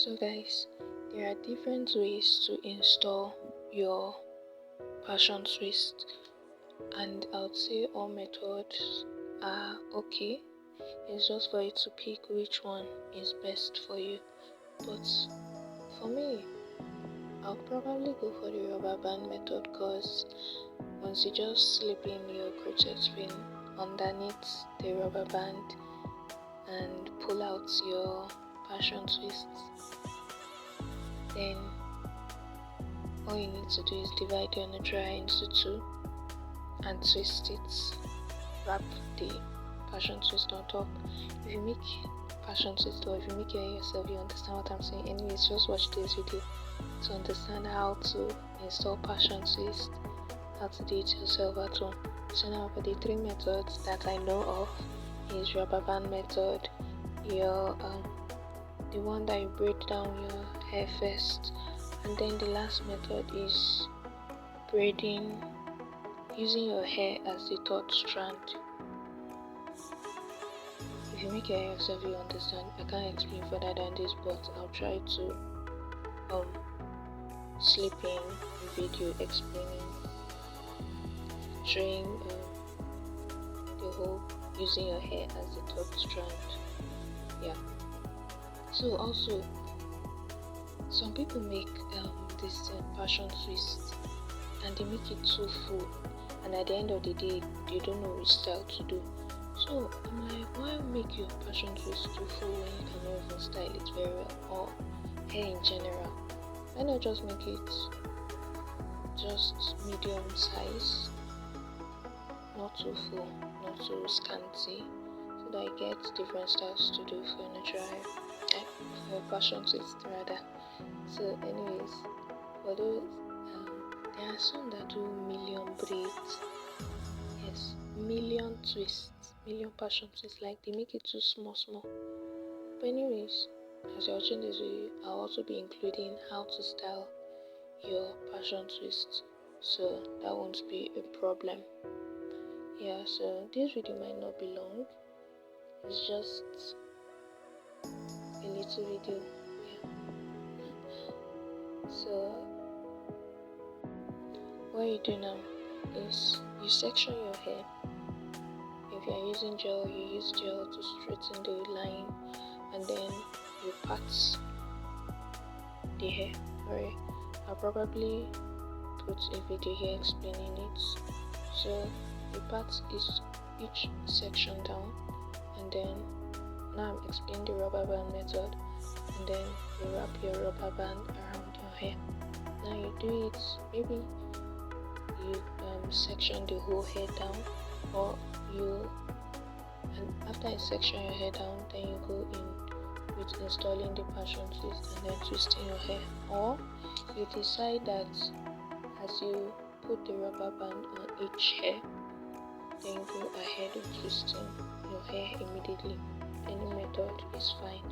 So guys, there are different ways to install your passion twist, and I would say all methods are okay. It's just for you to pick which one is best for you. But for me, I'll probably go for the rubber band method because once you just slip in your crochet pin underneath the rubber band and pull out your passion twists, then all you need to do is divide your nutria into two and twist it. Wrap the passion twist on top. If you make passion twist or if you make it yourself, you understand what I'm saying. Anyways, just watch this video to understand how to install passion twist, how to do it yourself at home. So now for the three methods that I know of is rubber band method, your the one that you braid down your hair first, and then the last method is braiding using your hair as the third strand. If you make your hair yourself, you understand. I can't explain further than this, but I'll try to slip in a video explaining, showing the whole using your hair as the third strand. Yeah. So also, some people make this passion twist and they make it too full, and at the end of the day they don't know which style to do. So I'm like, why make your passion twist too full when you cannot even style it very well, or hair in general? Why not just make it just medium size, not too full, not too scanty, so that you get different styles to do for your natural hair, for your passion twist rather. So anyways, for those there are some that do million braids. Yes, million twists, million passion twists, like they make it too small. But anyways, as you're watching this video, I'll also be including how to style your passion twist, so that won't be a problem. Yeah, so this video might not be long, it's just a little video. Yeah. So what you do now is you section your hair. If you are using gel, you use gel to straighten the line, and then you part the hair. Alright, I'll probably put a video here explaining it. So you part each section down, and then now I'm explaining the rubber band method, and then you wrap your rubber band around your hair. Now you do it, maybe you section the whole hair down, or and after you section your hair down, then you go in with installing the passion twist and then twisting your hair. Or you decide that as you put the rubber band on each hair, then you go ahead with twisting your hair immediately. Any method is fine,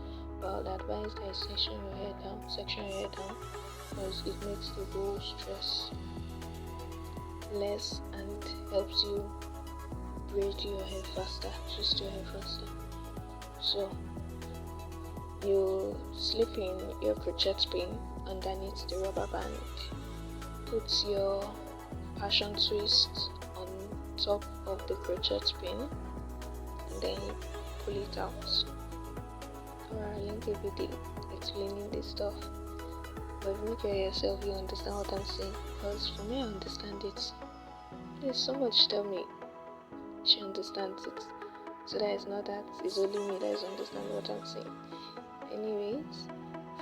but I would advise that you section your hair down, because it makes the whole stress less and helps you braid your hair faster, twist your hair faster. So you slip in your crochet pin underneath the rubber band, put your passion twist on top of the crochet pin, and then pull it out. I'll link a video explaining this stuff, but if you make it yourself, you understand what I'm saying, because for me I understand it. There's so much tell me she understands it, so that it's not that it's only me that is understanding what I'm saying. Anyways,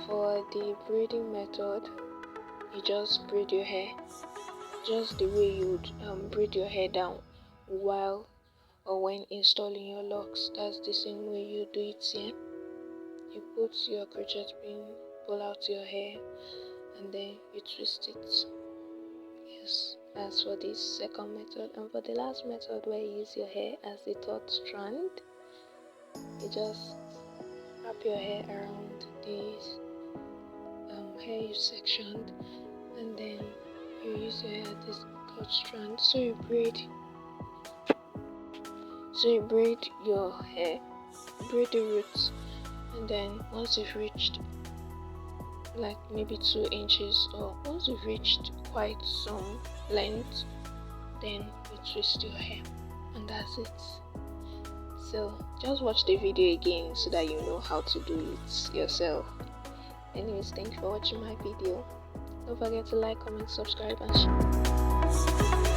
for the braiding method, you just braid your hair just the way you would braid your hair down while or when installing your locks. That's the same way you do it here. You put your crochet pin, pull out your hair, and then you twist it. Yes, as for this second method. And for the last method, where you use your hair as the third strand, you just wrap your hair around this hair you sectioned, and then you use your hair as this third strand. So you braid your hair, braid the roots, and then once you've reached like maybe 2 inches, or once you've reached quite some length, then you twist your hair, and that's it. So just watch the video again so that you know how to do it yourself. Anyways, thank you for watching my video. Don't forget to like, comment, subscribe, and share.